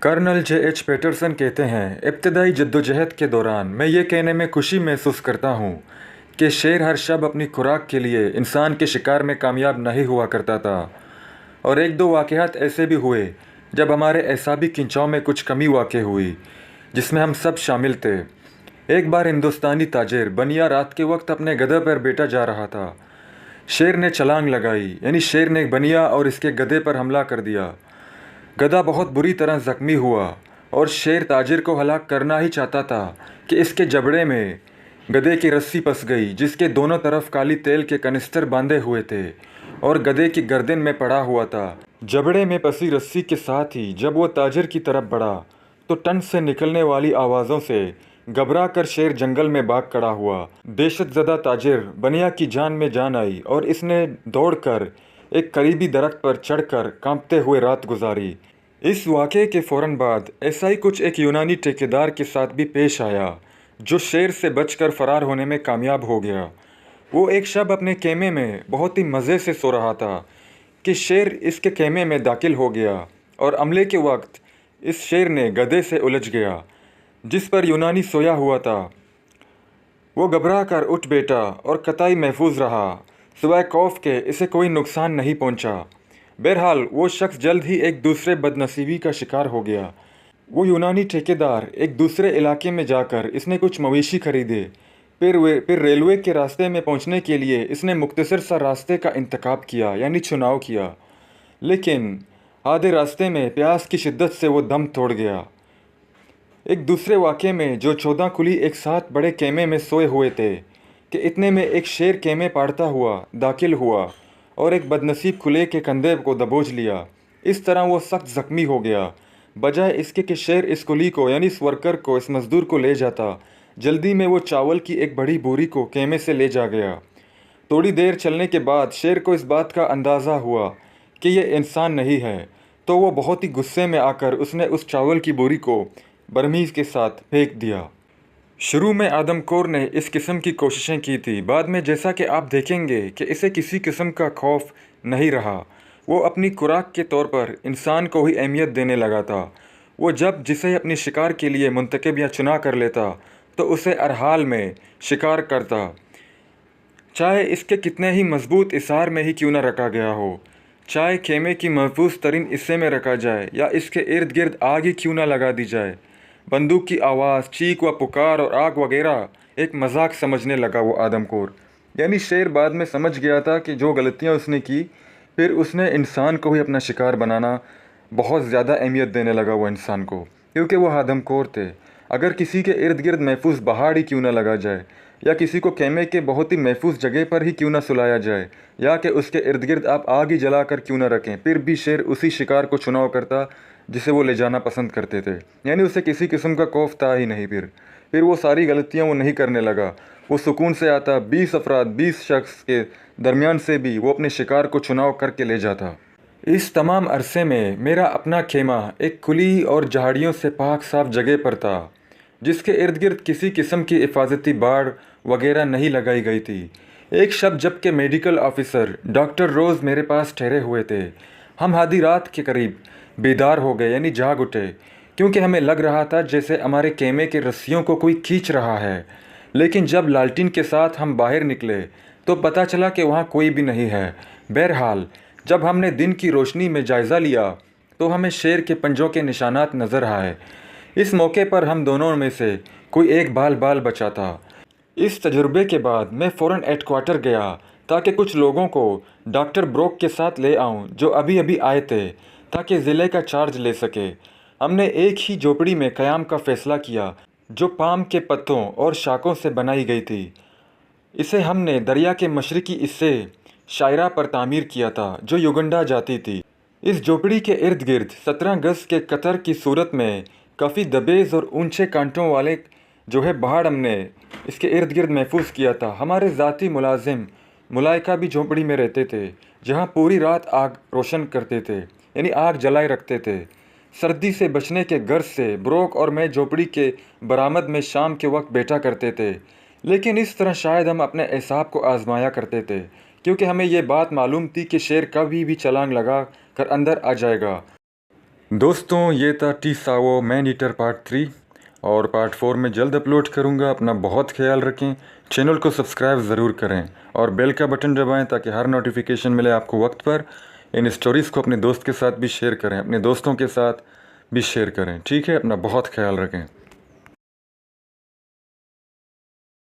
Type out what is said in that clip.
Colonel JH. Patterson कहते हैं, इब्तदाई जद्दोजहद के दौरान मैं ये कहने में खुशी महसूस करता हूँ कि शेर हर शब अपनी खुराक के लिए इंसान के शिकार में कामयाब नहीं हुआ करता था। और एक दो वाक़यात ऐसे भी हुए जब हमारे एसाबी खिंचाव में कुछ कमी वाक़ हुई, जिसमें हम सब शामिल थे। एक बार हिंदुस्तानी ताजिर बनिया रात के वक्त अपने गधे पर बैठा जा रहा था। शेर ने छलांग लगाई, यानी शेर ने बनिया और इसके गधे पर हमला कर दिया। गधा बहुत बुरी तरह ज़ख्मी हुआ और शेर ताजिर को हलाक करना ही चाहता था कि इसके जबड़े में गधे की रस्सी फंस गई, जिसके दोनों तरफ काली तेल के कनिस्टर बांधे हुए थे और गधे की गर्दन में पड़ा हुआ था। जबड़े में फंसी रस्सी के साथ ही जब वो ताजिर की तरफ बढ़ा तो टन से निकलने वाली आवाज़ों से घबरा कर शेर जंगल में भाग खड़ा हुआ। दहशतज़दा ताजिर बनिया की जान में जान आई और इसने दौड़कर एक करीबी दरख्त पर चढ़कर कांपते हुए रात गुजारी। इस वाक़े के फ़ौरन बाद ऐसा ही कुछ एक यूनानी ठेकेदार के साथ भी पेश आया, जो शेर से बचकर फ़रार होने में कामयाब हो गया। वो एक शब अपने खेमे में बहुत ही मज़े से सो रहा था कि शेर इसके खेमे में दाखिल हो गया और हमले के वक्त इस शेर ने गधे से उलझ गया जिस पर यूनानी सोया हुआ था। वो घबरा कर उठ बैठा और कतई महफूज रहा, सिवाय खौफ के इसे कोई नुकसान नहीं पहुंचा। बहरहाल वो शख्स जल्द ही एक दूसरे बदनसीबी का शिकार हो गया। वो यूनानी ठेकेदार एक दूसरे इलाके में जाकर इसने कुछ मवेशी खरीदे। फिर रेलवे के रास्ते में पहुंचने के लिए इसने मुख्तसर सा रास्ते का इंतखाब किया, यानी चुनाव किया। लेकिन आधे रास्ते में प्यास की शिद्दत से वो दम तोड़ गया। एक दूसरे वाक़े में जो 14 कुली एक साथ बड़े खेमे में सोए हुए थे कि इतने में एक शेर खेमे पाड़ता हुआ दाखिल हुआ और एक बदनसीब कुले के कंधे को दबोच लिया। इस तरह वो सख्त ज़ख्मी हो गया। बजाय इसके कि शेर इस कुली को, यानी इस वर्कर को, इस मज़दूर को ले जाता, जल्दी में वो चावल की एक बड़ी बोरी को खेमे से ले जा गया। थोड़ी देर चलने के बाद शेर को इस बात का अंदाज़ा हुआ कि ये इंसान नहीं है, तो वो बहुत ही गुस्से में आकर उसने उस चावल की बोरी को बरमीज़ के साथ फेंक दिया। शुरू में आदमखोर ने इस किस्म की कोशिशें की थी, बाद में जैसा कि आप देखेंगे कि इसे किसी किस्म का खौफ नहीं रहा। वो अपनी खुराक के तौर पर इंसान को ही अहमियत देने लगा था। वो जब जिसे अपनी शिकार के लिए मुंतखब या चुना कर लेता तो उसे हर हाल में शिकार करता, चाहे इसके कितने ही मजबूत इसार में ही क्यों न रखा गया हो, चाहे खेमे की महफूज तरीन हिस्से में रखा जाए या इसके इर्द गिर्द आग ही क्यों न लगा दी जाए। बंदूक की आवाज़, चीख व पुकार और आग वगैरह एक मजाक समझने लगा वो आदमखोर। यानी शेर बाद में समझ गया था कि जो गलतियाँ उसने की, फिर उसने इंसान को ही अपना शिकार बनाना बहुत ज़्यादा अहमियत देने लगा वो इंसान को, क्योंकि वो आदमखोर थे। अगर किसी के इर्द गिर्द महफूज पहाड़ ही क्यों न लगा जाए या किसी को खेमे के बहुत ही महफूज जगह पर ही क्यों न सुलाया जाए या कि उसके इर्द गिर्द आप आग ही जला कर क्यों न रखें, फिर भी शेर उसी शिकार को चुनाव करता जिसे वो ले जाना पसंद करते थे। यानी उसे किसी किस्म का खौफ था ही नहीं। फिर वो सारी गलतियाँ वो नहीं करने लगा। वो सुकून से आता, 20 शख्स के दरमियान से भी वो अपने शिकार को चुनाव करके ले जाता। इस तमाम अरसे में मेरा अपना खेमा एक खुली और झाड़ियों से पाक साफ जगह पर था, जिसके इर्द गिर्द किसी किस्म की हिफाजती बाड़ वगैरह नहीं लगाई गई थी। एक शब जबकि मेडिकल ऑफिसर डॉक्टर रोज़ मेरे पास ठहरे हुए थे, हम आधी रात के करीब बेदार हो गए, यानी जाग उठे, क्योंकि हमें लग रहा था जैसे हमारे खेमे के रस्सियों को कोई खींच रहा है। लेकिन जब लालटीन के साथ हम बाहर निकले तो पता चला कि वहाँ कोई भी नहीं है। बहरहाल जब हमने दिन की रोशनी में जायज़ा लिया तो हमें शेर के पंजों के निशानात नज़र आए। इस मौके पर हम दोनों में से कोई एक बाल बचा था। इस तजुर्बे के बाद मैं फ़ौरन हेडक्वार्टर गया ताकि कुछ लोगों को डॉक्टर ब्रोक के साथ ले आऊं, जो अभी अभी आए थे, ताकि ज़िले का चार्ज ले सके। हमने एक ही झोपड़ी में क़याम का फ़ैसला किया जो पाम के पत्तों और शाखों से बनाई गई थी। इसे हमने दरिया के मशरक़ी हिस्से शायरा पर तामीर किया था, जो युगंडा जाती थी। इस झोपड़ी के इर्द गिर्द 17 गज़ के कतर की सूरत में काफ़ी दबेज़ और ऊंचे कांटों वाले जो है पहाड़ हमने इसके इर्द गिर्द महफूज किया था। हमारे ज़ाती मुलाजिम मुलाइका भी झोंपड़ी में रहते थे, जहाँ पूरी रात आग रोशन करते थे, यानी आग जलाए रखते थे। सर्दी से बचने के गर्ज से ब्रोक और मैं झोंपड़ी के बरामद में शाम के वक्त बैठा करते थे। लेकिन इस तरह शायद हम अपने एसाब को आजमाया करते थे, क्योंकि हमें ये बात मालूम थी कि शेर कभी भी छलांग लगा कर अंदर आ जाएगा। دوستوں یہ تھا ٹی ساو مین ایٹر پارٹ 3 اور پارٹ 4 میں جلد اپلوڈ کروں گا. اپنا بہت خیال رکھیں. چینل کو سبسکرائب ضرور کریں اور بیل کا بٹن دبائیں تاکہ ہر نوٹیفیکیشن ملے آپ کو وقت پر. ان اسٹوریز کو اپنے دوست کے ساتھ بھی شیئر کریں, اپنے دوستوں کے ساتھ بھی شیئر کریں. ٹھیک ہے, اپنا بہت خیال رکھیں.